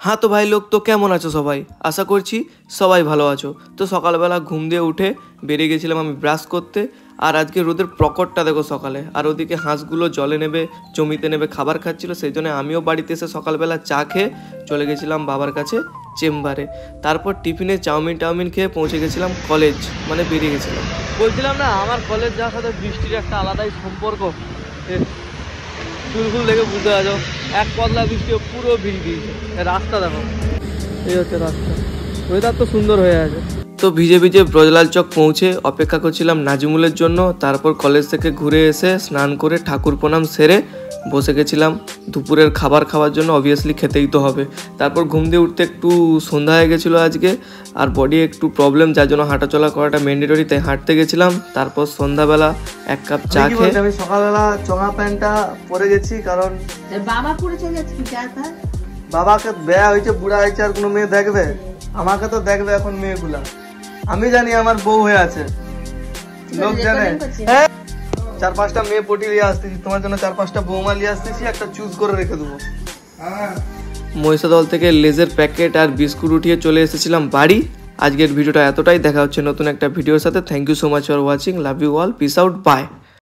हाँ तो भाई लोग तो কেমন আছো সবাই আশা করছি সবাই ভালো আছো। তো সকালবেলা ঘুম দিয়ে উঠে বেরিয়ে গেছিলাম আমি ব্রাশ করতে। আর আজকে রোদের প্রকটটা দেখো সকালে, আর ওদিকে হাঁসগুলো জলে নেবে জমিতে নেবে খাবার খাচ্ছিল, সেই জন্য আমিও বাড়িতে এসে সকালবেলা চা খেয়ে চলে গেছিলাম বাবার কাছে চেম্বারে। তারপর টিফিনে চাউমিন খেয়ে পৌঁছে গেছিলাম কলেজ, মানে বেরিয়ে গেছিলাম। বলছিলাম না আমার কলেজ যাওয়ার সাথে বৃষ্টির একটা আলাদাই সম্পর্ক। চুলফুল দেখে বুঝতে পারছো, এক পদলা বৃষ্টি পুরো ভিড় দিয়েছে। রাস্তা দেখো, এই হচ্ছে রাস্তা, ওয়েদার তো সুন্দর হয়ে আছে। তো ভিজে ভিজে ব্রজলাল চক পৌঁছে অপেক্ষা করছিলাম নাজিমুলের জন্য। তারপর কলেজ থেকে ঘুরে এসে স্নান করে ঠাকুর প্রণাম সেরে বসে গেছিলাম দুপুরের খাবার খাওয়ার জন্য। অবভিয়াসলি খেতেই তো হবে। তারপর ঘুম দিয়ে উঠতে একটু সন্ধ্যা হয়ে গেছিলো আজকে, আর বডি একটু প্রবলেম, যার জন্য হাঁটাচলা করাটা ম্যান্ডেটরি, তাই হাঁটতে গেছিলাম। তারপর সন্ধ্যাবেলা এক কাপ চা খেয়ে আমি সকালবেলা চঙা প্যান্টটা পরে গেছি, কারণ বাবা পড়েছে বাবাকে বেয়া হয়েছে, বুড়া হয়েছে, আর কোনো মেয়ে দেখবে? আমাকে তো দেখবে এখন মেয়েগুলা। আমি জানি আমার বউ হয়ে আছে, লোক জানে। হ্যাঁ, 4-5টা মেয়ে পটি নিয়ে আসতেছি তোমার জন্য, 4-5টা বৌমা নিয়ে আসতেছি, একটা চুজ করে রেখে দেবো। মহিষাদল থেকে লেজের প্যাকেট আর বিস্কুট উঠিয়ে চলে এসেছিলাম বাড়ি। আজকের ভিডিওটা এতটাই, দেখা হচ্ছে নতুন একটা ভিডিওর সাথে। Thank you so much for watching, love you all, peace out, by.